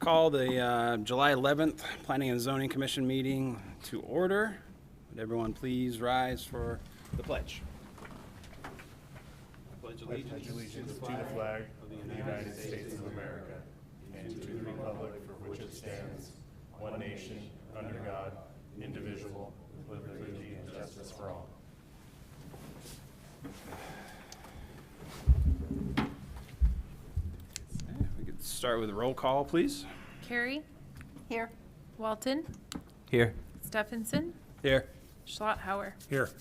Call the July 11th Planning and Zoning Commission meeting to order. Would everyone please rise for the pledge? I pledge allegiance to the flag of the United States of America and to the republic for which it stands, one nation, under God, indivisible, with liberty and justice for all. We could start with a roll call, please. Carey, Here. Walton, Here. Stephenson, Here. Schlotthauer. Here.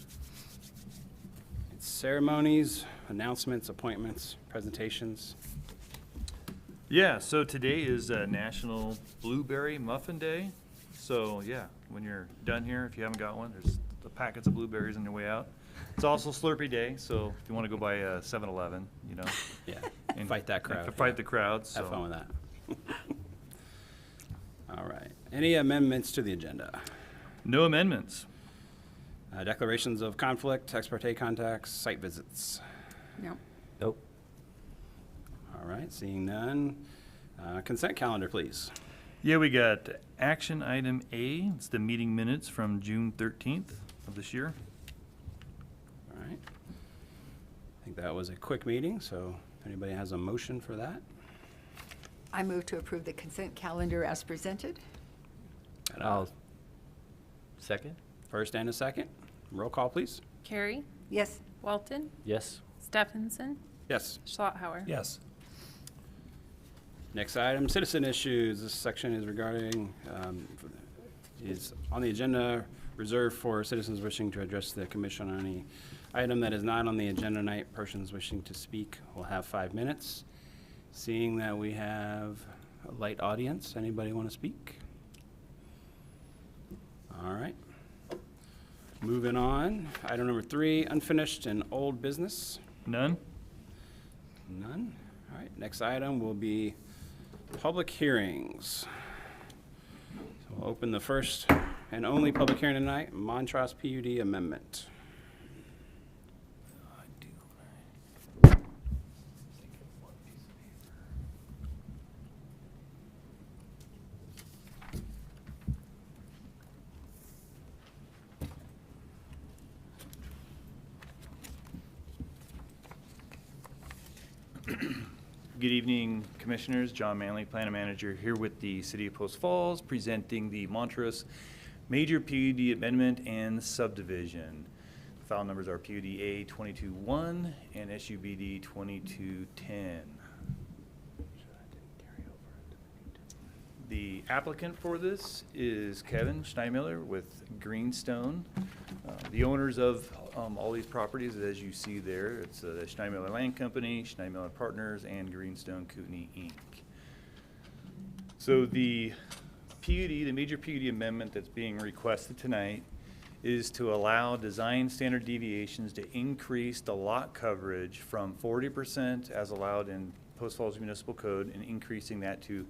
Ceremonies, announcements, appointments, presentations. Yeah, so today is National Blueberry Muffin Day. So yeah, when you're done here, if you haven't got one, there's the packets of blueberries on your way out. It's also Slurpee Day, so if you want to go by 7-Eleven, you know. Yeah, and fight that crowd. To fight the crowd. So. Have fun with that. All right. Any amendments to the agenda? No amendments. Declarations of conflict, ex parte contacts, site visits. No. Nope. All right, seeing none. Consent calendar, please. Yeah, we got action item A. It's the meeting minutes from June 13th of this year. All right. I think that was a quick meeting, so if anybody has a motion for that. I move to approve the consent calendar as presented. I'll second. First and a second. Roll call, please. Carey, Yes. Walton, Yes. Stephenson, Yes. Schlotthauer. Yes. Next item, citizen issues. This section is regarding, is on the agenda reserved for citizens wishing to address the commission on any item that is not on the agenda tonight. Persons wishing to speak will have 5 minutes. Seeing that we have a light audience, anybody want to speak? All right. Moving on, item number 3, unfinished and old business. None? None. All right, next item will be public hearings. So we'll open the first and only public hearing tonight, Montrose PUD amendment. Good evening, Commissioners. John Manley, Planning Manager, here with the City of Post Falls, presenting the Montrose Major PUD Amendment and Subdivision. File numbers are PUD A 22-1 and SUBD 2210. The applicant for this is Kevin Steinmiller with Greenstone. The owners of all these properties, as you see there, it's the Steinmiller Land Company, Steinmiller Partners, and Greenstone Kootenai, Inc. So the PUD, the major PUD amendment that's being requested tonight is to allow design standard deviations to increase the lot coverage from 40% as allowed in Post Falls Municipal Code and increasing that to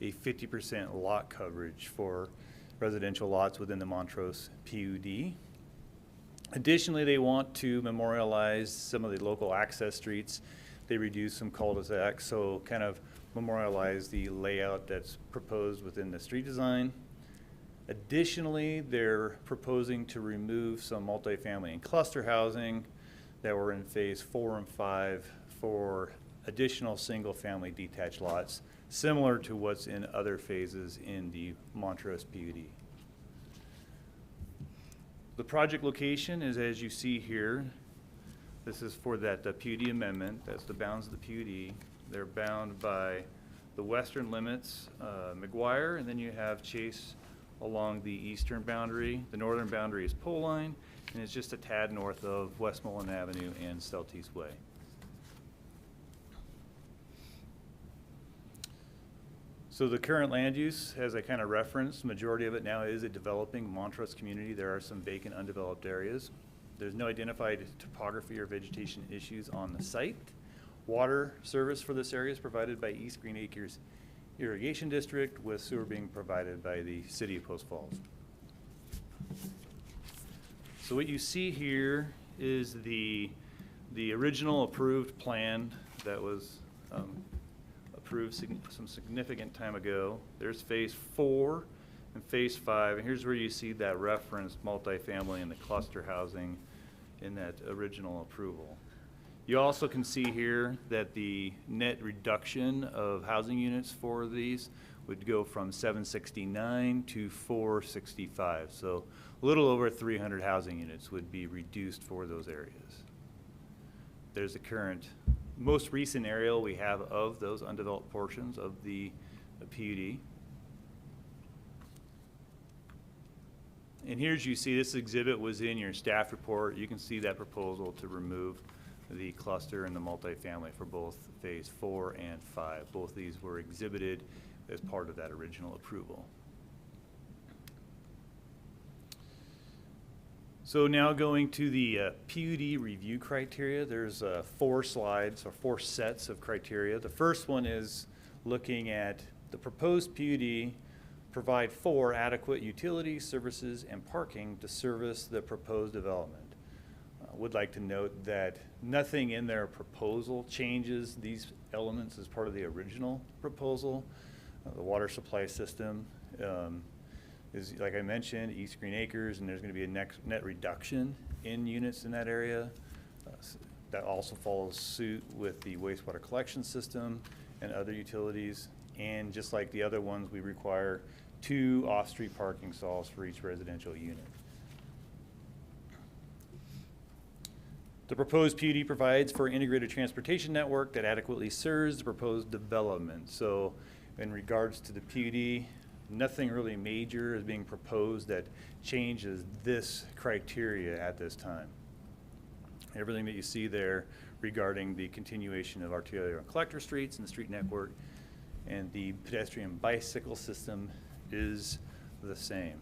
a 50% lot coverage for residential lots within the Montrose PUD. Additionally, they want to memorialize some of the local access streets. They reduce some cul-de-sacs, so kind of memorialize the layout that's proposed within the street design. Additionally, they're proposing to remove some multifamily and cluster housing that were in phase 4 and 5 for additional single-family detached lots, similar to what's in other phases in the Montrose PUD. The project location is, as you see here, this is for that PUD amendment. That's the bounds of the PUD. They're bound by the western limits, McGuire, and then you have Chase along the eastern boundary. The northern boundary is Poline, and it's just a tad north of Westmoreland Avenue and Celtice Way. So the current land use, as I kind of referenced, majority of it now is a developing Montrose community. There are some vacant, undeveloped areas. There's no identified topography or vegetation issues on the site. Water service for this area is provided by East Green Acres Irrigation District, with sewer being provided by the City of Post Falls. So what you see here is the original approved plan that was approved some significant time ago. There's phase 4 and phase 5, and here's where you see that referenced multifamily and the cluster housing in that original approval. You also can see here that the net reduction of housing units for these would go from 769 to 465. So a little over 300 housing units would be reduced for those areas. There's the current, most recent aerial we have of those undeveloped portions of the PUD. And here's, you see this exhibit was in your staff report. You can see that proposal to remove the cluster and the multifamily for both phase 4 and 5. Both these were exhibited as part of that original approval. So now going to the PUD review criteria, there's 4 slides or 4 sets of criteria. The first one is looking at the proposed PUD provide for adequate utilities, services, and parking to service the proposed development. Would like to note that nothing in their proposal changes these elements as part of the original proposal. The water supply system is, like I mentioned, East Green Acres, and there's going to be a net reduction in units in that area. That also follows suit with the wastewater collection system and other utilities. And just like the other ones, we require 2 off-street parking stalls for each residential unit. The proposed PUD provides for an integrated transportation network that adequately serves the proposed development. So in regards to the PUD, nothing really major is being proposed that changes this criteria at this time. Everything that you see there regarding the continuation of arterial and collector streets and the street network and the pedestrian bicycle system is the same.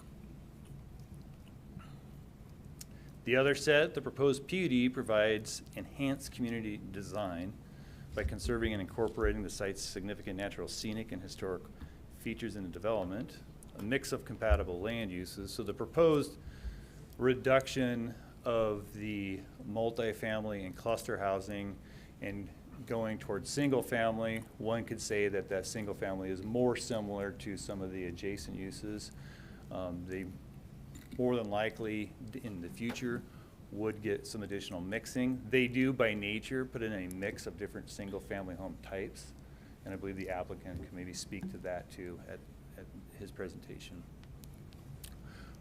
The other set, the proposed PUD provides enhanced community design by conserving and incorporating the site's significant natural, scenic, and historic features in the development, a mix of compatible land uses. So the proposed reduction of the multifamily and cluster housing and going towards single family, one could say that that single family is more similar to some of the adjacent uses. They more than likely in the future would get some additional mixing. They do by nature put in a mix of different single family home types, and I believe the applicant can maybe speak to that too at his presentation.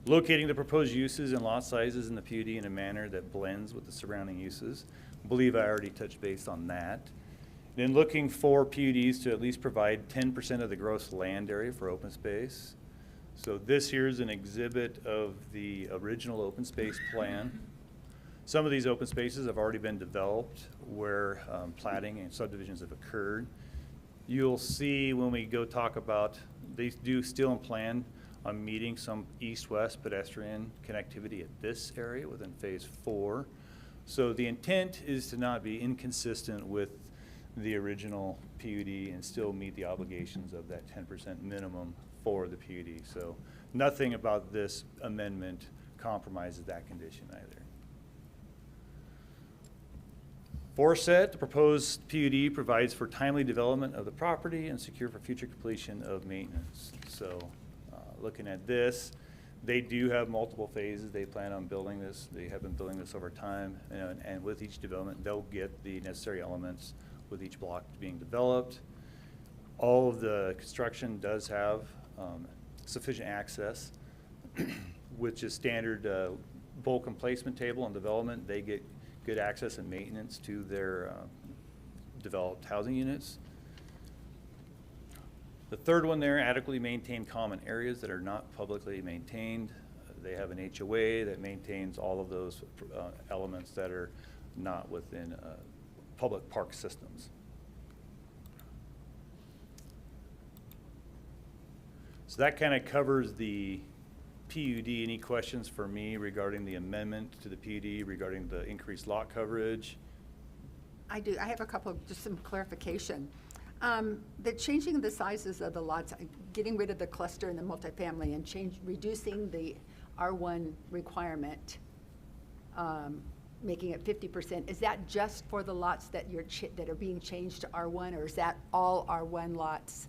Locating the proposed uses and lot sizes in the PUD in a manner that blends with the surrounding uses. I believe I already touched base on that. Then looking for PUDs to at least provide 10% of the gross land area for open space. So this here is an exhibit of the original open space plan. Some of these open spaces have already been developed where platting and subdivisions have occurred. You'll see when we go talk about, they do still plan on meeting some east-west pedestrian connectivity at this area within phase 4. So the intent is to not be inconsistent with the original PUD and still meet the obligations of that 10% minimum for the PUD. So nothing about this amendment compromises that condition either. Set, the proposed PUD provides for timely development of the property and secure for future completion of maintenance. So looking at this, they do have multiple phases. They plan on building this. They have been building this over time, and with each development, they'll get the necessary elements with each block being developed. All of the construction does have sufficient access, which is standard bulk and placement table and development. They get good access and maintenance to their developed housing units. The third one there, adequately maintain common areas that are not publicly maintained. They have an HOA that maintains all of those elements that are not within public park systems. So that kind of covers the PUD. Any questions for me regarding the amendment to the PUD, regarding the increased lot coverage? I do. I have a couple, just some clarification. The changing the sizes of the lots, getting rid of the cluster and the multifamily and reducing the R1 requirement. making it 50%, is that just for the lots that that are being changed to R1, or is that all R1 lots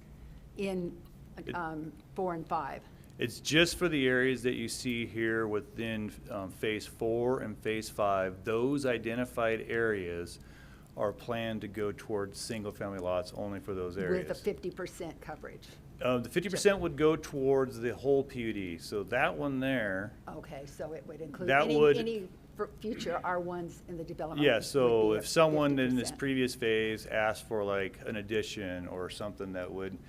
in 4 and 5? It's just for the areas that you see here within Phase 4 and Phase 5. Those identified areas are planned to go towards single-family lots only for those areas. With a 50% coverage? The 50% would go towards the whole PUD. So that one there, Okay, so it would include That would- any future R1s in the development? yeah, would so be if at someone in this 50%. previous phase asked for like an addition or something that wouldn't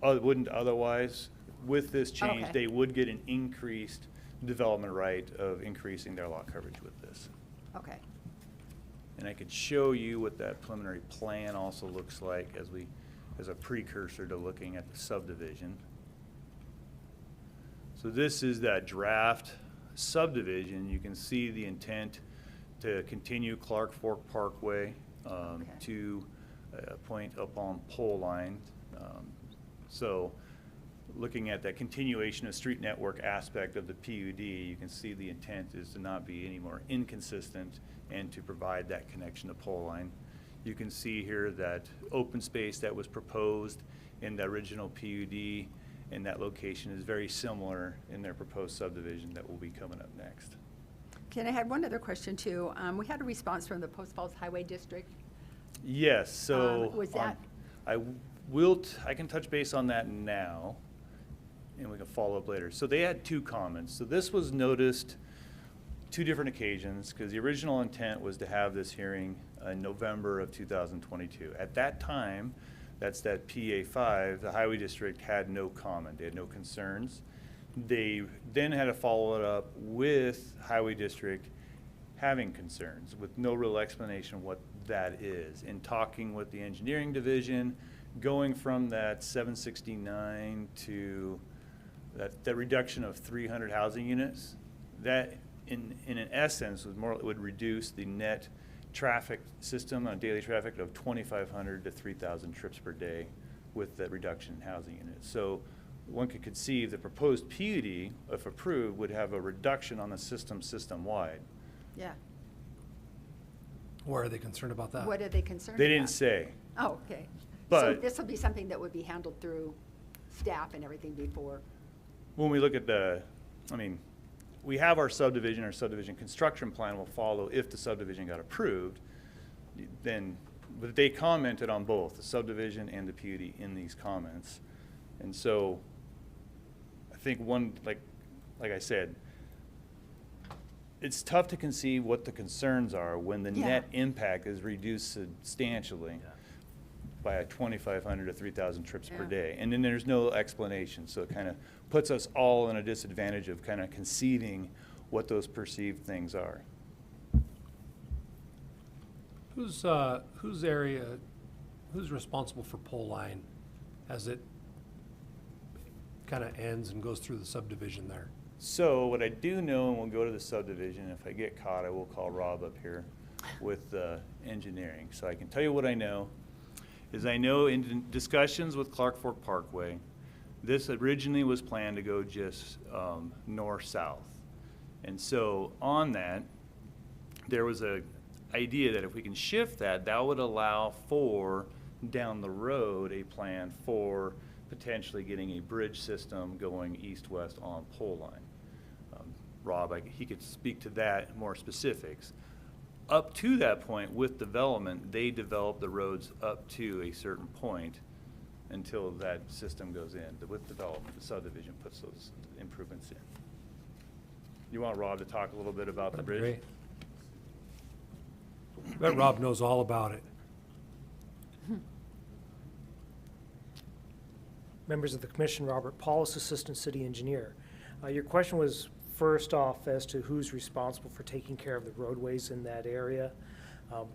otherwise, with this change, Okay. they would get an increased development right of increasing their lot coverage with this. Okay. And I could show you what that preliminary plan also looks like as a precursor to looking at the subdivision. So this is that draft subdivision. You can see the intent to continue Clark Fork Parkway Okay. to a point up on pole line. So looking at that continuation of street network aspect of the PUD, you can see the intent is to not be any more inconsistent and to provide that connection to pole line. You can see here that open space that was proposed in the original PUD and that location is very similar in their proposed subdivision that will be coming up next. Can I have one other question too? We had a response from the Post Falls Highway District. Yes, so. Was that- I can touch base on that now, and we can follow up later. So they had two comments. So this was noticed two different occasions, because the original intent was to have this hearing in November of 2022. At that time, that's that PA5, the Highway District had no comment. They had no concerns. They then had to follow it up with Highway District having concerns with no real explanation of what that is. In talking with the engineering division, going from that 769 to that reduction of 300 housing units, that in an essence would reduce the net traffic system on daily traffic of 2,500 to 3,000 trips per day with the reduction in housing units. So one could conceive the proposed PUD, if approved, would have a reduction on the system-wide. Yeah. Why are they concerned about that? What are they concerned They about? didn't say. Oh, okay. So But- this will be something that would be handled through staff and everything before? When we look at we have our subdivision construction plan will follow if the subdivision got approved. But they commented on both, the subdivision and the PUD in these comments. And so I think like I said, it's tough to conceive what the concerns are when the Yeah. net impact is reduced substantially by a 2,500 to 3,000 trips per Yeah. day. And then there's no explanation, so it kind of puts us all in a disadvantage of kind of conceiving what those perceived things are. Who's responsible for pole line as it kind of ends and goes through the subdivision there? So what I do know, and we'll go to the subdivision, if I get caught, I will call Rob up here with engineering. So I can tell you what I know, is I know in discussions with Clark Fork Parkway, this originally was planned to go just north-south. And so on that, there was a idea that if we can shift that, that would allow for, down the road, a plan for potentially getting a bridge system going east-west on pole line. Rob, he could speak to that more specifics. Up to that point with development, they develop the roads up to a certain point until that system goes in. With development, the subdivision puts those improvements in. You want Rob to talk a little bit about the That'd be bridge? great. I bet Rob knows all about it. Members of the commission, Robert Paulus, Assistant City Engineer. Your question was first off as to who's responsible for taking care of the roadways in that area.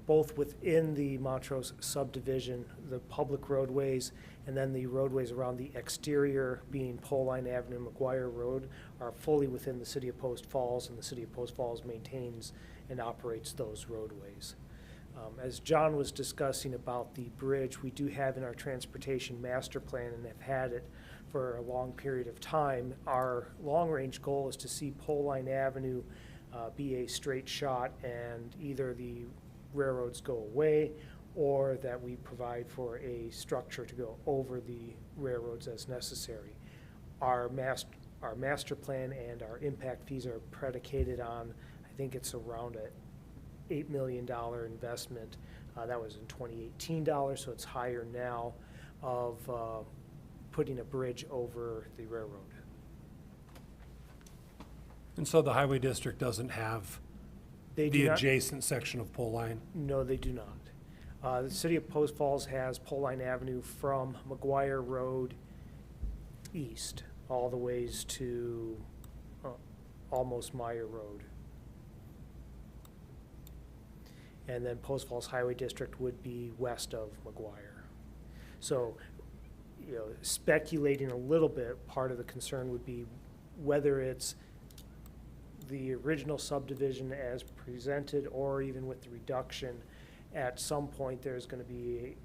Both within the Montrose subdivision, the public roadways, and then the roadways around the exterior, being Pole Line Avenue, McGuire Road, are fully within the city of Post Falls, and the city of Post Falls maintains and operates those roadways. As John was discussing about the bridge, we do have in our transportation master plan and have had it for a long period of time. Our long-range goal is to see Pole Line Avenue be a straight shot and either the railroads go away or that we provide for a structure to go over the railroads as necessary. Our master plan and our impact fees are predicated on, I think it's around a $8 million investment. That was in 2018 dollars, so it's higher now, of putting a bridge over the railroad. And so the highway district doesn't have They do the not- adjacent section of pole line? No, they do not. The city of Post Falls has Pole Line Avenue from McGuire Road east, all the ways to almost Meyer Road. And then Post Falls Highway District would be west of McGuire. So, you know, speculating a little bit, part of the concern would be whether it's the original subdivision as presented or even with the reduction. At some point, there's going to be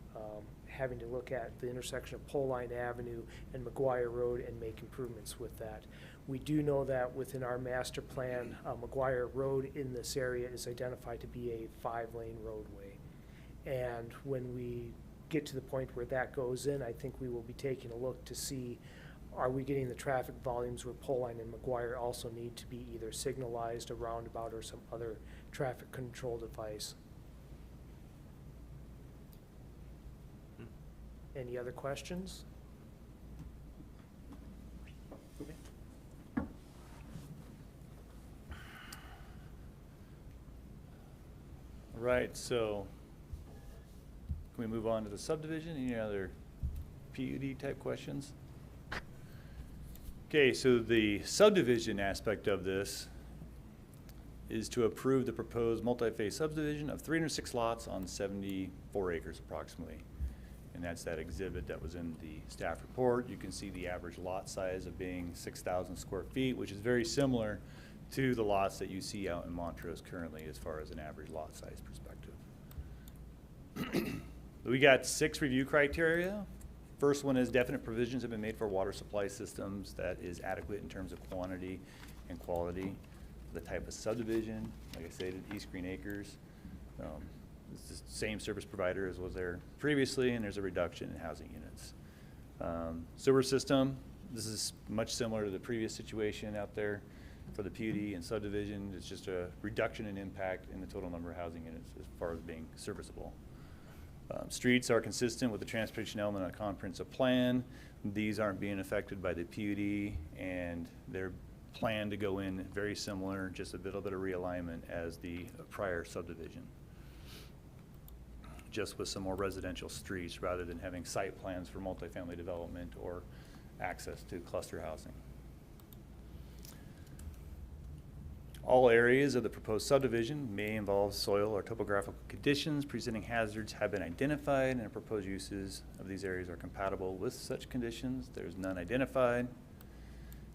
having to look at the intersection of Pole Line Avenue and McGuire Road and make improvements with that. We do know that within our master plan, McGuire Road in this area is identified to be a 5-lane roadway. And when we get to the point where that goes in, I think we will be taking a look to see, are we getting the traffic volumes where Pole Line and McGuire also need to be either signalized, a roundabout, or some other traffic control device. Any other questions? All right, so can we move on to the subdivision? Any other PUD type questions? Okay, so the subdivision aspect of this is to approve the proposed multi-phase subdivision of 306 lots on 74 acres approximately. And that's that exhibit that was in the staff report. You can see the average lot size of being 6,000 square feet, which is very similar to the lots that you see out in Montrose currently as far as an average lot size perspective. We got 6 review criteria. First one is definite provisions have been made for water supply systems that is adequate in terms of quantity and quality. The type of subdivision, like I said, East Green Acres. It's the same service provider as was there previously, and there's a reduction in housing units. Sewer system, this is much similar to the previous situation out there for the PUD and subdivision. It's just a reduction in impact in the total number of housing units as far as being serviceable. Streets are consistent with the transportation element of comprehensive plan. These aren't being affected by the PUD, and they're planned to go in very similar, just a little bit of realignment as the prior subdivision, just with some more residential streets rather than having site plans for multifamily development or access to cluster housing. All areas of the proposed subdivision may involve soil or topographical conditions presenting hazards have been identified, and proposed uses of these areas are compatible with such conditions. There's none identified.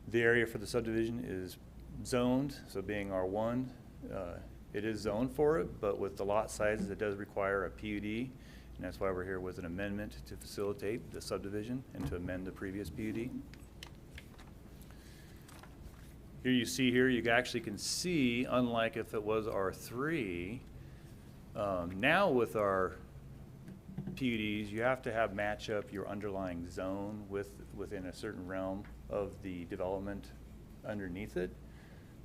The area for the subdivision is zoned, so being R1, it is zoned for it, but with the lot sizes, it does require a PUD, and that's why we're here with an amendment to facilitate the subdivision and to amend the previous PUD. Here you see here, you actually can see, unlike if it was R3, now with our PUDs, you have to match up your underlying zone within a certain realm of the development underneath it.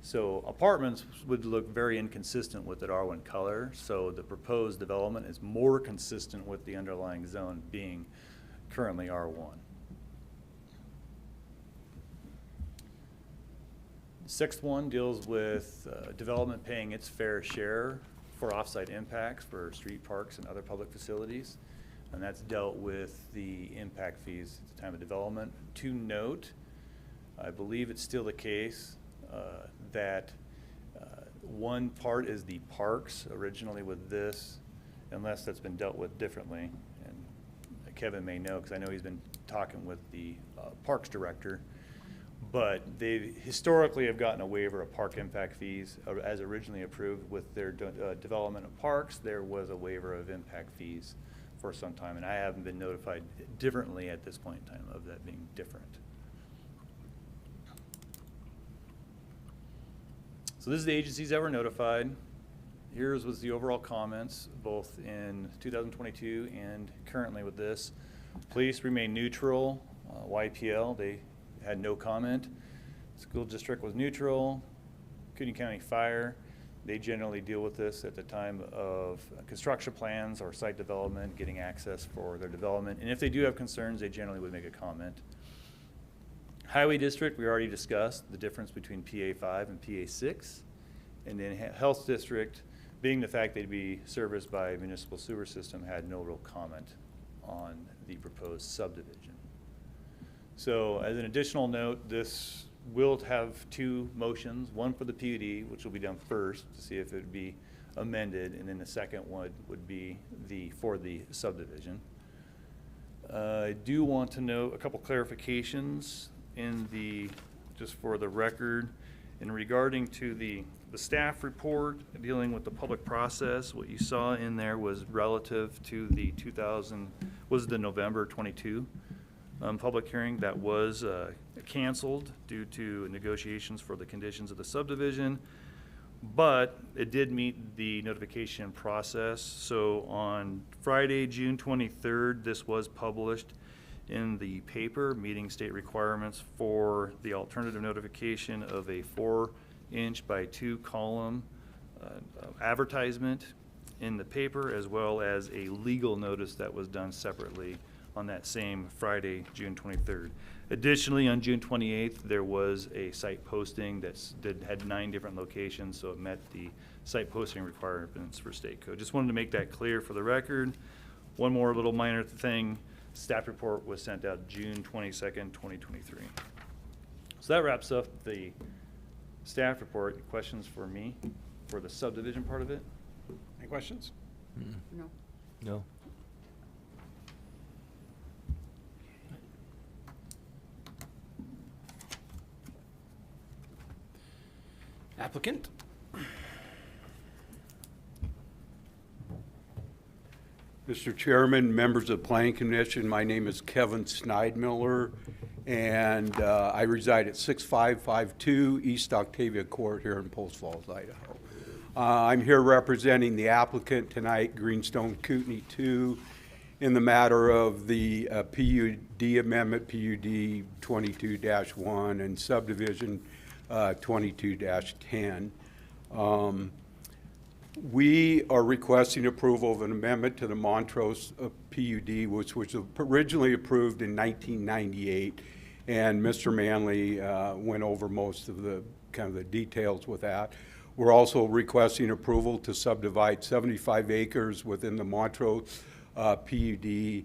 So apartments would look very inconsistent with that R1 color, so the proposed development is more consistent with the underlying zone being currently R1. The sixth one deals with development paying its fair share for offsite impacts for street, parks, and other public facilities, and that's dealt with the impact fees at the time of development. To note, I believe it's still the case that one part is the parks originally with this, unless that's been dealt with differently. And Kevin may know, because I know he's been talking with the parks director, but they historically have gotten a waiver of park impact fees as originally approved with their development of parks. There was a waiver of impact fees for some time, and I haven't been notified differently at this point in time of that being different. So this is the agencies that were notified. Here's was the overall comments, both in 2022 and currently with this. Police remain neutral. YPL, they had no comment. School district was neutral. Cooney County Fire, they generally deal with this at the time of construction plans or site development, getting access for their development. And if they do have concerns, they generally would make a comment. Highway District, we already discussed the difference between PA5 and PA6. And then Health District, being the fact they'd be serviced by a municipal sewer system, had no real comment on the proposed subdivision. So as an additional note, this will have two motions, one for the PUD, which will be done first to see if it would be amended, and then the second one would be for the subdivision. I do want to note a couple clarifications just for the record, in regarding to the staff report dealing with the public process. What you saw in there was relative to the November 22 public hearing that was canceled due to negotiations for the conditions of the subdivision, but it did meet the notification process. So on Friday, June 23rd, this was published in the paper, meeting state requirements for the alternative notification of a 4-inch by 2-column advertisement in the paper, as well as a legal notice that was done separately on that same Friday, June 23rd. Additionally, on June 28th, there was a site posting that had 9 different locations, so it met the site posting requirements for state code. Just wanted to make that clear for the record. One more little minor thing. Staff report was sent out June 22nd, 2023. So that wraps up the staff report. Questions for me for the subdivision part of it? Any questions? No. No. Applicant? Mr. Chairman, members of the Planning Commission, my name is Kevin Schneidmiller, and I reside at 6552 East Octavia Court here in Post Falls, Idaho. I'm here representing the applicant tonight, Greenstone Kootenai 2, in the matter of the PUD amendment, PUD 22-1 and subdivision 22-10. We are requesting approval of an amendment to the Montrose PUD, which was originally approved in 1998, and Mr. Manley went over most of the the details with that. We're also requesting approval to subdivide 75 acres within the Montrose PUD.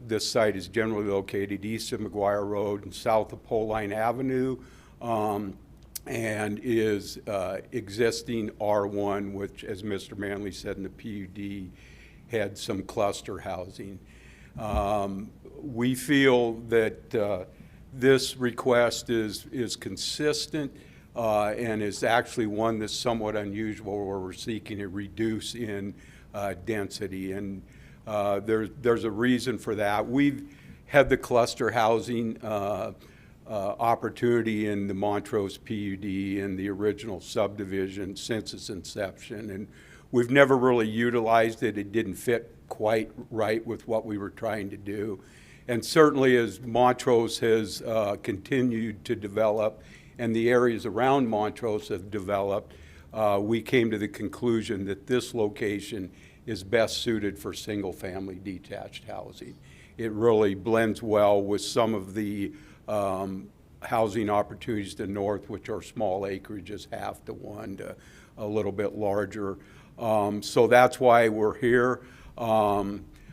This site is generally located east of McGuire Road and south of Poline Avenue. And is existing R1, which, as Mr. Manley said in the PUD, had some cluster housing. We feel that this request is consistent and is actually one that's somewhat unusual, where we're seeking a reduce in density. And there's a reason for that. We've had the cluster housing opportunity in the Montrose PUD and the original subdivision since its inception, and we've never really utilized it. It didn't fit quite right with what we were trying to do. And certainly as Montrose has continued to develop and the areas around Montrose have developed, we came to the conclusion that this location is best suited for single-family detached housing. It really blends well with some of the housing opportunities to the north, which are small acreages, 1/2 to 1 to a little bit larger. So that's why we're here.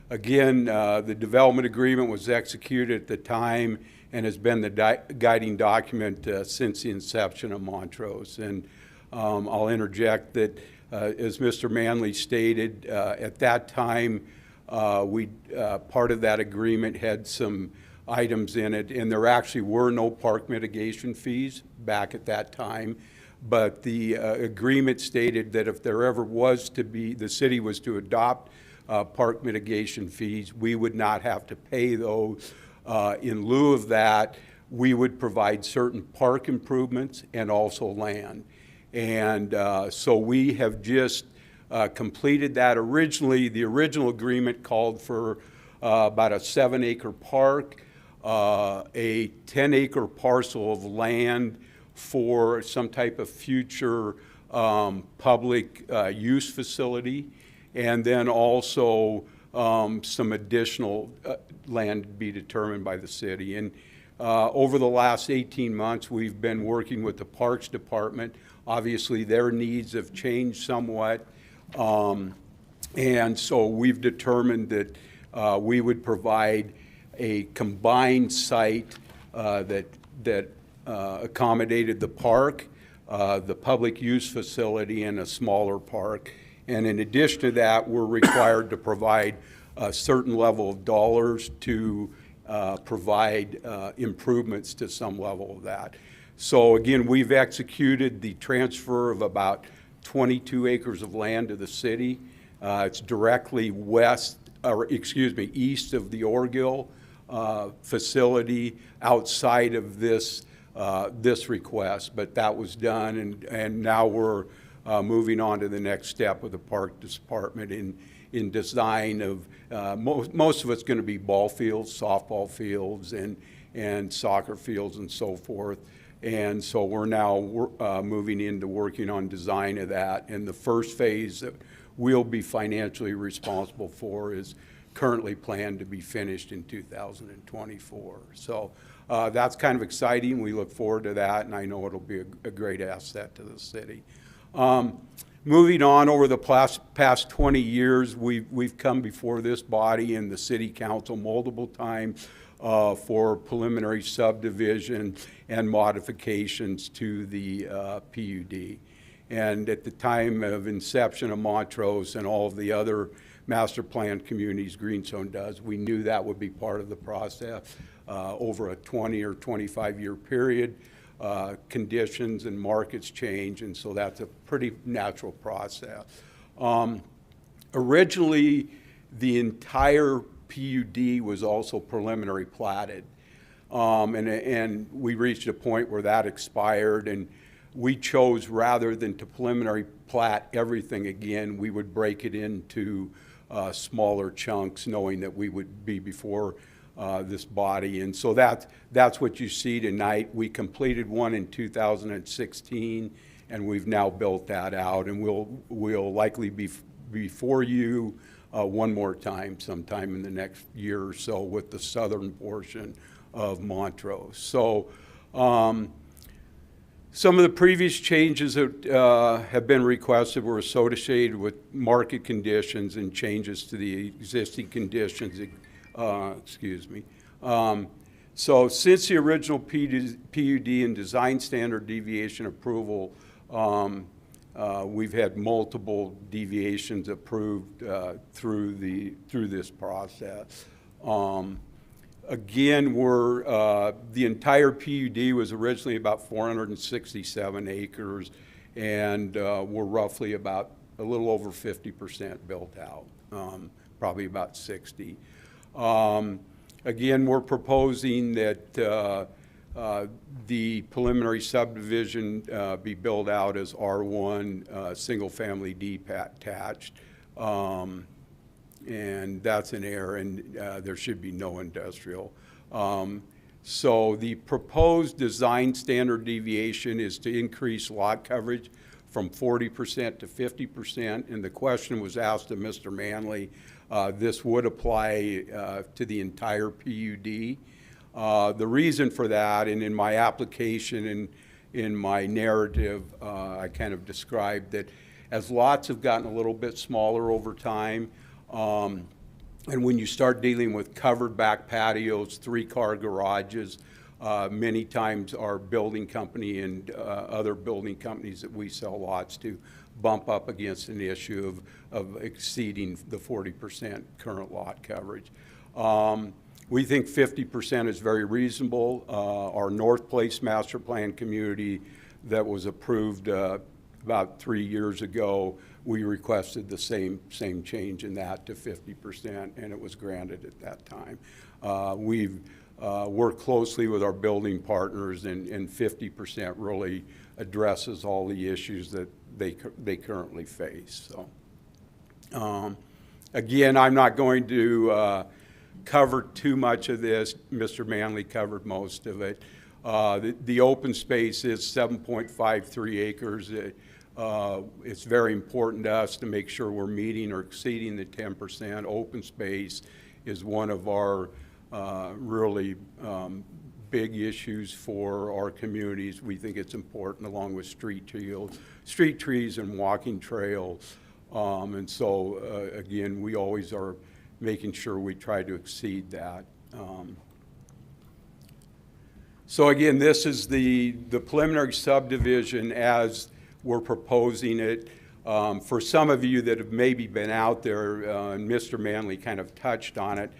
Again, the development agreement was executed at the time and has been the guiding document since the inception of Montrose. And I'll interject that, as Mr. Manley stated, at that time, part of that agreement had some items in it, and there actually were no park mitigation fees back at that time. But the agreement stated that if there ever was to be, the city was to adopt park mitigation fees, we would not have to pay those. In lieu of that, we would provide certain park improvements and also land. And so we have just completed that. Originally, the original agreement called for about a 7-acre park, a 10-acre parcel of land for some type of future public use facility, and then also some additional land to be determined by the city. And over the last 18 months, we've been working with the Parks Department. Obviously, their needs have changed somewhat, and so we've determined that we would provide a combined site that accommodated the park, the public use facility, and a smaller park. And in addition to that, we're required to provide a certain level of dollars to provide improvements to some level of that. So again, we've executed the transfer of about 22 acres of land to the city. It's directly east of the Orgill facility, outside of this request, but that was done, and now we're moving on to the next step with the Park Department in design of, most of it's going to be ball fields, softball fields, and soccer fields and so forth. And so we're now moving into working on design of that. And the first phase that we'll be financially responsible for is currently planned to be finished in 2024. So that's kind of exciting. We look forward to that, and I know it'll be a great asset to the city. Moving on, over the past 20 years, we've come before this body and the city council multiple times for preliminary subdivision and modifications to the PUD. And at the time of inception of Montrose and all of the other master plan communities Greenstone does, we knew that would be part of the process over a 20 or 25-year period. Conditions and markets change, and so that's a pretty natural process. Originally, the entire PUD was also preliminary platted, and we reached a point where that expired, and we chose, rather than to preliminary plat everything again, we would break it into smaller chunks, knowing that we would be before this body. And so that's what you see tonight. We completed one in 2016, and we've now built that out, and we'll likely be before you one more time sometime in the next year or so with the southern portion of Montrose. So some of the previous changes that have been requested were associated with market conditions and changes to the existing conditions. So since the original PUD and design standard deviation approval, we've had multiple deviations approved through this process. Again, the entire PUD was originally about 467 acres, and we're roughly about a little over 50% built out, probably about 60. Again, we're proposing that the preliminary subdivision be built out as R1, single-family detached, and that's an error, and there should be no industrial. So the proposed design standard deviation is to increase lot coverage from 40% to 50%, and the question was asked of Mr. Manley. This would apply to the entire PUD. The reason for that, and in my application and in my narrative, I kind of described that as lots have gotten a little bit smaller over time, and when you start dealing with covered back patios, 3-car garages, many times our building company and other building companies that we sell lots to bump up against an issue of exceeding the 40% current lot coverage. We think 50% is very reasonable. Our North Place master plan community that was approved about 3 years ago, we requested the same change in that to 50%, and it was granted at that time. We've work closely with our building partners, and 50% really addresses all the issues that they currently face. So, again, I'm not going to cover too much of this. Mr. Manley covered most of it. The open space is 7.53 acres. It's very important to us to make sure we're meeting or exceeding the 10%. Open space is one of our really big issues for our communities. We think it's important, along with street trees and walking trails. And so, again, we always are making sure we try to exceed that. So again, this is the preliminary subdivision as we're proposing it. For some of you that have maybe been out there, and Mr. Manley kind of touched on it,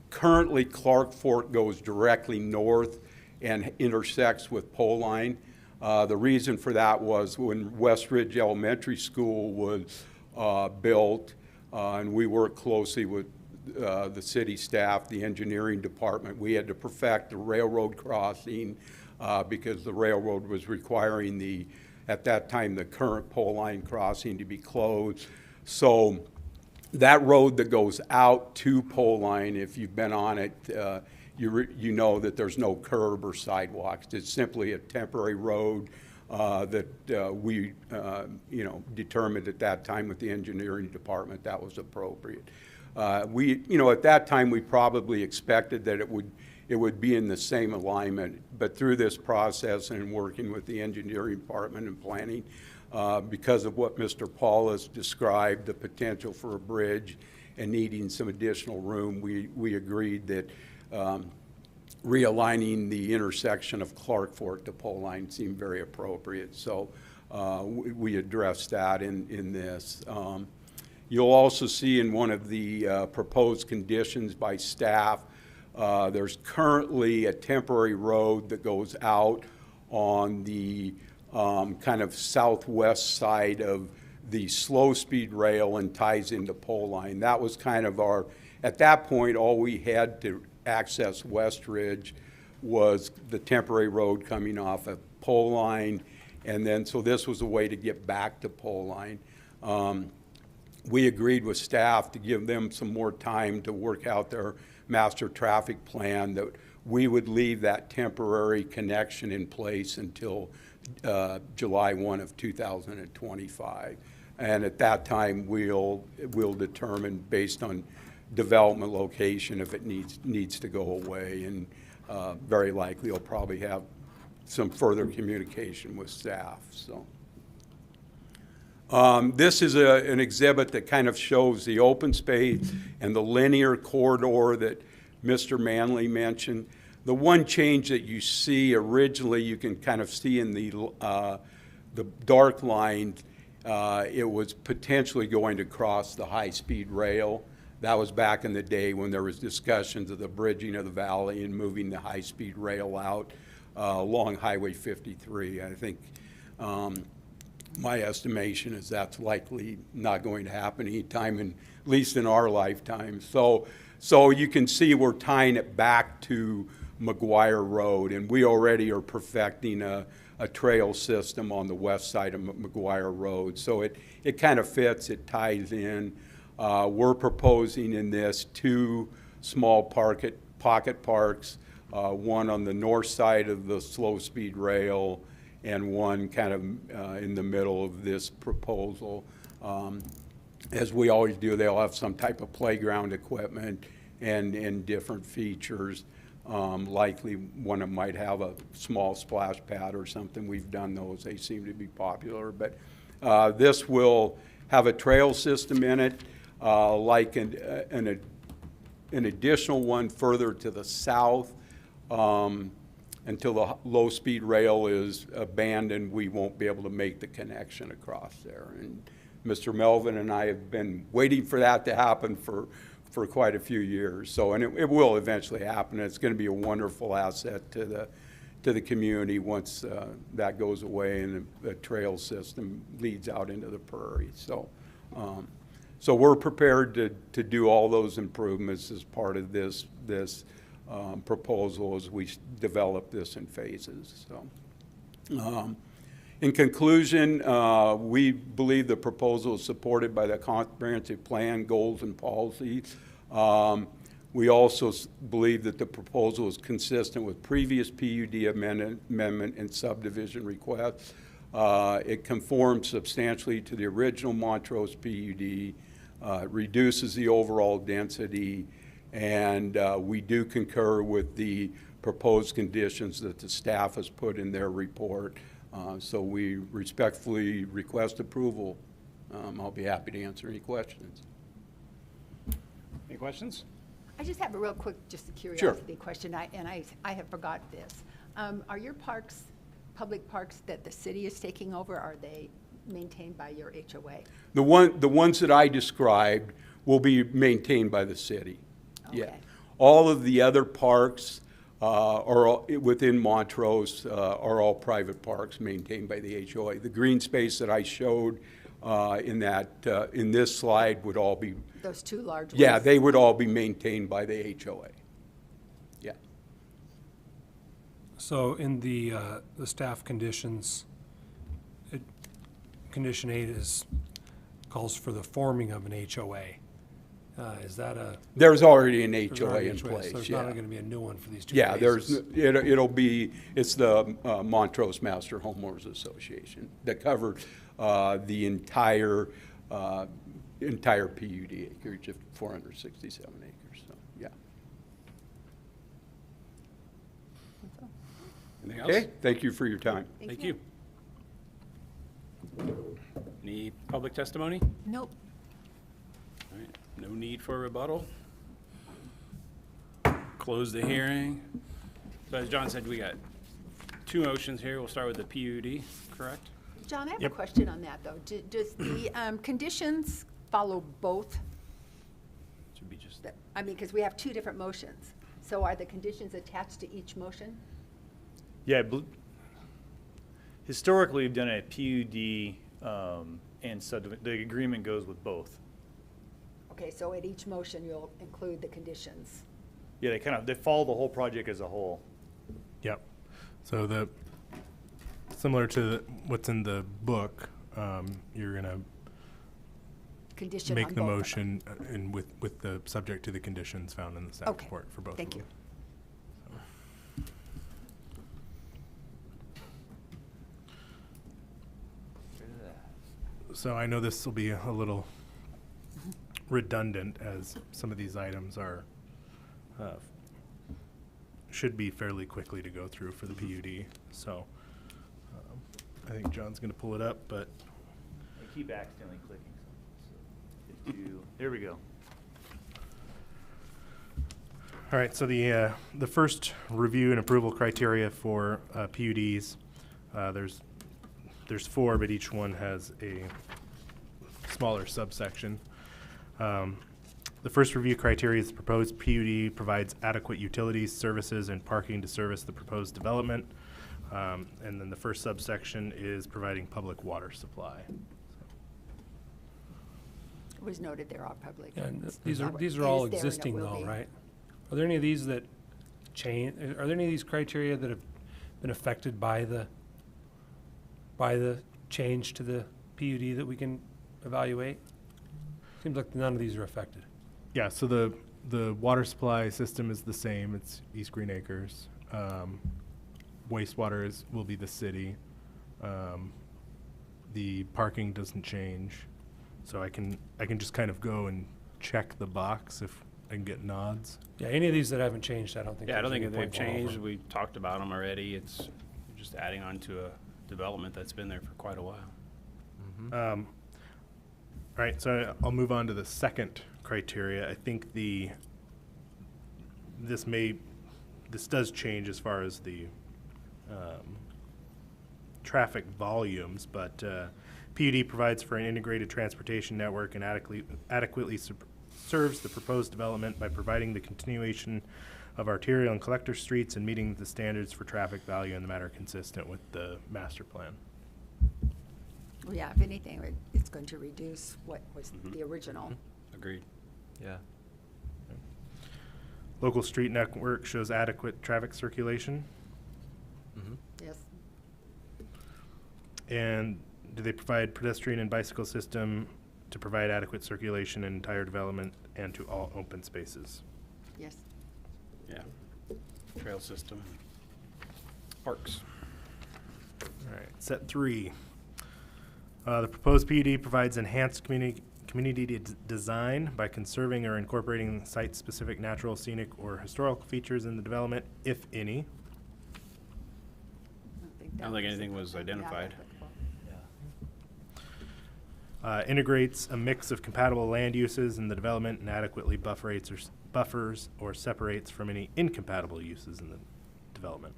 currently Clark Fork goes directly north and intersects with Poline. The reason for that was when West Ridge Elementary School was built, and we worked closely with the city staff, the engineering department. We had to perfect the railroad crossing because the railroad was requiring at that time, the current pole line crossing to be closed. So that road that goes out to pole line, if you've been on it, you know that there's no curb or sidewalks. It's simply a temporary road that we determined at that time with the engineering department that was appropriate. At that time, we probably expected that it would be in the same alignment, but through this process and working with the engineering department and planning, because of what Mr. Paul has described, the potential for a bridge and needing some additional room, we agreed that realigning the intersection of Clark Fork to pole line seemed very appropriate. So we addressed that in this. You'll also see in one of the proposed conditions by staff, there's currently a temporary road that goes out on the kind of southwest side of the slow-speed rail and ties into pole line. That was kind of at that point, all we had to access West Ridge was the temporary road coming off of pole line, and then so this was a way to get back to pole line. We agreed with staff to give them some more time to work out their master traffic plan, that we would leave that temporary connection in place until July 1 of 2025. And at that time, we'll determine based on development location if it needs to go away, and very likely we'll probably have some further communication with staff. So. This is an exhibit that kind of shows the open space and the linear corridor that Mr. Manley mentioned. The one change that you see originally, you can kind of see in the dark line, it was potentially going to cross the high-speed rail. That was back in the day when there was discussions of the bridging of the valley and moving the high-speed rail out along Highway 53. I think my estimation is that's likely not going to happen anytime, at least in our lifetime. So you can see we're tying it back to McGuire Road, and we already are perfecting a trail system on the west side of McGuire Road. So it kind of fits, it ties in. We're proposing in this 2 small pocket parks, one on the north side of the slow-speed rail, and one kind of in the middle of this proposal. As we always do, they'll have some type of playground equipment and different features. Likely one of them might have a small splash pad or something. We've done those. They seem to be popular. But this will have a trail system in it, like an additional one further to the south. Until the low-speed rail is abandoned, we won't be able to make the connection across there. And Mr. Melvin and I have been waiting for that to happen for quite a few years. So, and it will eventually happen. It's going to be a wonderful asset to the community once that goes away and the trail system leads out into the prairie. So, so we're prepared to do all those improvements as part of this proposal as we develop this in phases, so. In conclusion, we believe the proposal is supported by the comprehensive plan, goals, and policies. We also believe that the proposal is consistent with previous PUD amendment and subdivision requests. It conforms substantially to the original Montrose PUD, reduces the overall density, and we do concur with the proposed conditions that the staff has put in their report. So we respectfully request approval. I'll be happy to answer any questions. Any questions? I just have a real quick, just a curiosity question, I have forgot this. Are your parks, public parks that the city is taking over, are they maintained by your HOA? The ones that I described will be maintained by the city. Yeah. Okay. All of the other parks within Montrose are all private parks maintained by the HOA. The green space that I showed in this slide would all be. Those two large ones? Yeah, they would all be maintained by the HOA. Yeah. So in the staff conditions, condition 8 calls for the forming of an HOA. Is that There's already an there's HOA already in so place, there's yeah. not going to be a new one for these two Yeah, phases? it's the Montrose Master Homeowners Association that covered the entire PUD acreage of 467 acres, so, yeah. Anything else? Okay, thank you for your time. Thank you. Any public testimony? Nope. All right, no need for a rebuttal. Close the hearing. So as John said, we got two motions here. We'll start with the PUD, correct? John, I have a question on that, though. Does the conditions follow both? Should be just, I mean, because we have two different motions. So are the conditions attached to each motion? Yeah, historically, we've done a PUD and the agreement goes with both. Okay, so at each motion, you'll include the conditions. Yeah, they follow the whole project as a whole. Yep. So similar to what's in the book, you're gonna Condition on make the both of them. motion and with the subject to the conditions found in the staff Okay, report for both of them. thank you. So I know this will be a little redundant as some of these items are, should be fairly quickly to go through for the PUD. So I think John's gonna pull it up, but I keep accidentally clicking something. So there we go. all right, so the first review and approval criteria for PUDs, there's 4, but each one has a smaller subsection. The first review criteria is the proposed PUD provides adequate utilities, services, and parking to service the proposed development. And then the first subsection is providing public water supply. It was noted they're all public. And these are It all is there and it existing will though, be. right? Are there any of these that change, are there any of these criteria that have been affected by the change to the PUD that we can evaluate? Seems like none of these are affected. Yeah, so the water supply system is the same. It's East Green Acres. Wastewater will be the city. The parking doesn't change. So I can just kind of go and check the box if I can get nods. Yeah, any of these that haven't changed, I don't think. yeah, I don't there's think any they've point going over. changed. We talked about them already. It's just adding on to a development that's been there for quite a while. All right, so I'll move on to the second criteria. I think this does change as far as the traffic volumes, but PUD provides for an integrated transportation network and adequately serves the proposed development by providing the continuation of arterial and collector streets and meeting the standards for traffic value in the manner consistent with the master plan. Well, yeah, if anything, it's going to reduce what was the original. Agreed. Yeah. Local street network shows adequate traffic circulation. Yes, And do they provide pedestrian and bicycle system to provide adequate circulation in entire development and to all open spaces? yes, Yeah. Trail system. Parks. All right, set 3. The proposed PUD provides enhanced community design by conserving or incorporating site-specific natural, scenic, or historical features in the development, if any. I don't think anything was identified. Integrates a mix of compatible land uses in the development and adequately buffers or separates from any incompatible uses in the development.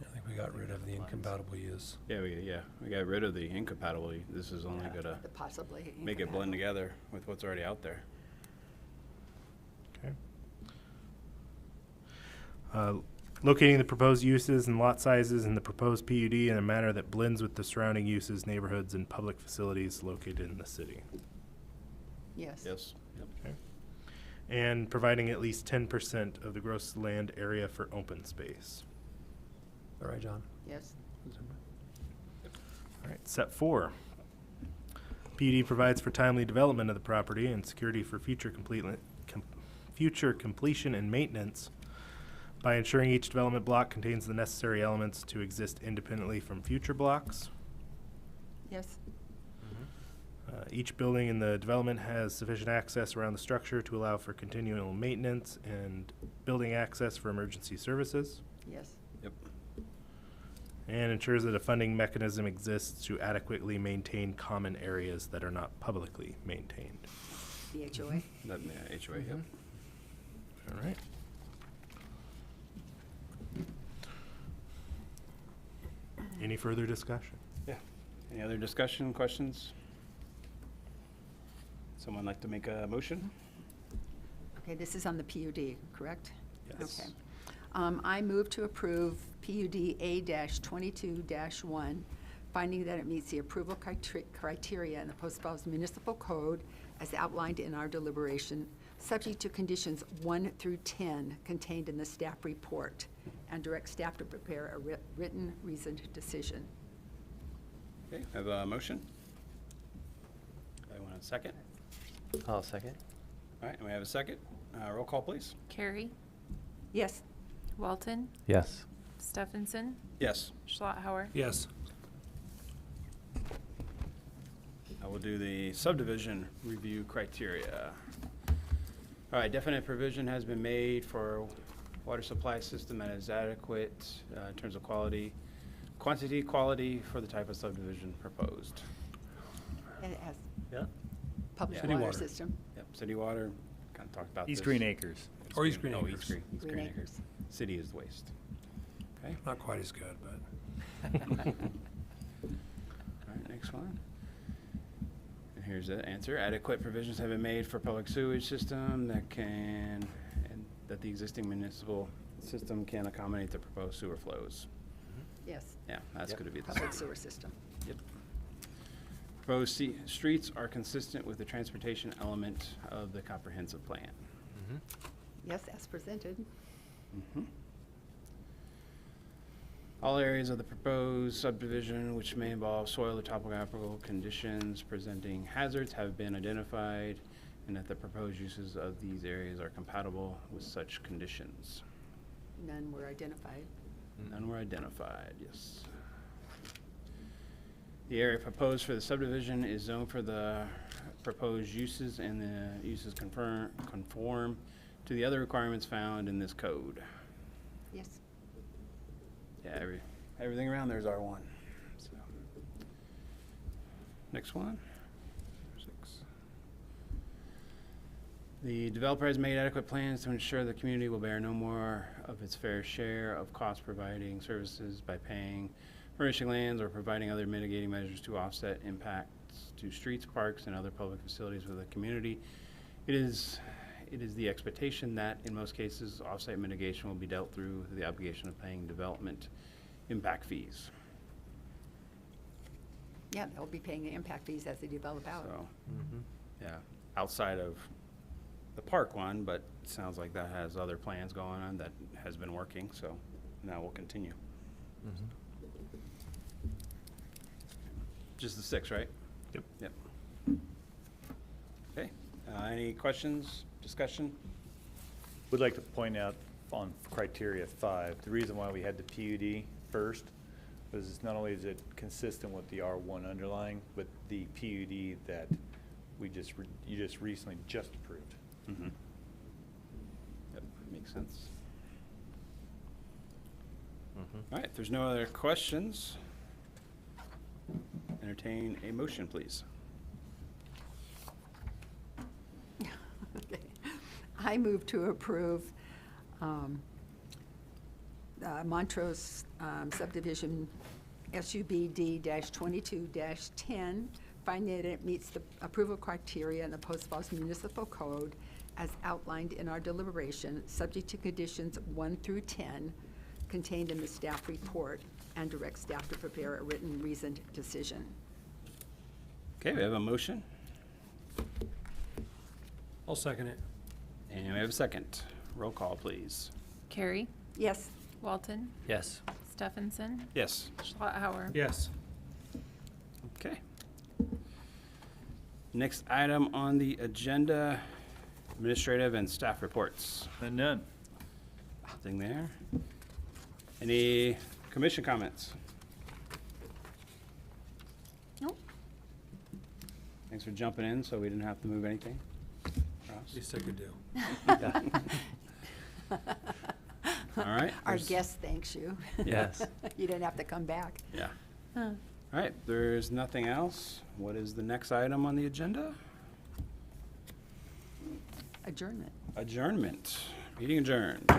I think we got rid of the incompatible use. Yeah, we got rid of the incompatibility. This is only gonna possibly. make it blend together with what's already out there. Okay. Locating the proposed uses and lot sizes in the proposed PUD in a manner that blends with the surrounding uses, neighborhoods, and public facilities located in the city. Yes. Yes. Yep. Okay. And providing at least 10% of the gross land area for open space. All right, John? Yes, All right, set 4. PUD provides for timely development of the property and security for future completion and maintenance by ensuring each development block contains the necessary elements to exist independently from future blocks. yes, Each building in the development has sufficient access around the structure to allow for continual maintenance and building access for emergency services. yes, Yep. And ensures that a funding mechanism exists to adequately maintain common areas that are not publicly maintained. the HOA. That, yeah, HOA, yep. All right. Any further discussion? Yeah. Any other discussion, questions? Someone like to make a motion? Okay, this is on the PUD, correct? Yes. Okay. I move to approve PUD A-22-1, finding that it meets the approval criteria in the Post Falls Municipal Code as outlined in our deliberation, subject to conditions 1 through 10 contained in the staff report, and direct staff to prepare a written reasoned decision. Okay, I have a motion. I want a second. I'll second. All right, and we have a second. Roll call, please. Carrie, Yes, Walton, Yes. Stephenson, Yes. Schlotthauer. Yes. I will do the subdivision review criteria. All right, definite provision has been made for water supply system that is adequate in terms of quality, quality for the type of subdivision proposed. and it has Yeah. public City water water. system, Yep, city water, kind of talked about this. East Green Acres. Or East Green Oh, Acres. East Green Acres. City is the waste. Okay. Not quite as good, but. All right, next one. And here's the answer. Adequate provisions have been made for public sewage system that can, and that the existing municipal system can accommodate the proposed sewer flows. yes, Yeah, that's Yep. going to be the public same. sewer system. Yep. Proposed streets are consistent with the transportation element of the comprehensive plan. Yes, as presented. Mhm. All areas of the proposed subdivision which may involve soil or topographical conditions presenting hazards have been identified, and that the proposed uses of these areas are compatible with such conditions. None were identified. None were identified, yes. The area proposed for the subdivision is zoned for the proposed uses, and the uses conform to the other requirements found in this code. Yes, Yeah, everything around there is R1. So. Next one. 6. The developer has made adequate plans to ensure the community will bear no more of its fair share of cost providing services by paying, furnishing lands, or providing other mitigating measures to offset impacts to streets, parks, and other public facilities of the community. It is the expectation that, in most cases, offsite mitigation will be dealt through the obligation of paying development impact fees. yeah, they'll be paying the impact fees as they develop out. So, yeah, outside of the park one, but it sounds like that has other plans going on that has been working, so now we'll continue. Just the 6, right? Yep. Yep. Okay, any questions, discussion? Would like to point out on criteria 5, the reason why we had the PUD first was it's not only is it consistent with the R1 underlying, but the PUD that you just recently approved. Mm-hmm. Yep, makes sense. All right, if there's no other questions, entertain a motion, please. Okay. I move to approve Montrose Subdivision SUBD-22-10, finding that it meets the approval criteria in the Post Falls Municipal Code as outlined in our deliberation, subject to conditions 1 through 10 contained in the staff report, and direct staff to prepare a written reasoned decision. Okay, we have a motion, I'll second it. and we have a second. Roll call, please. Carrie, Yes. Walton, Yes. Yes. Schlauer. Yes. Okay. Next item on the agenda, administrative and staff reports. And none. Nothing there. Any commission comments? Nope. Thanks for jumping in, so we didn't have to move anything. At Ross? least I could do. All right. Our there's- guest thanks you. Yes. You didn't have to come back. Yeah. Huh. All right, there's nothing else. What is the next item on the agenda? Adjournment. Adjournment. Meeting adjourned.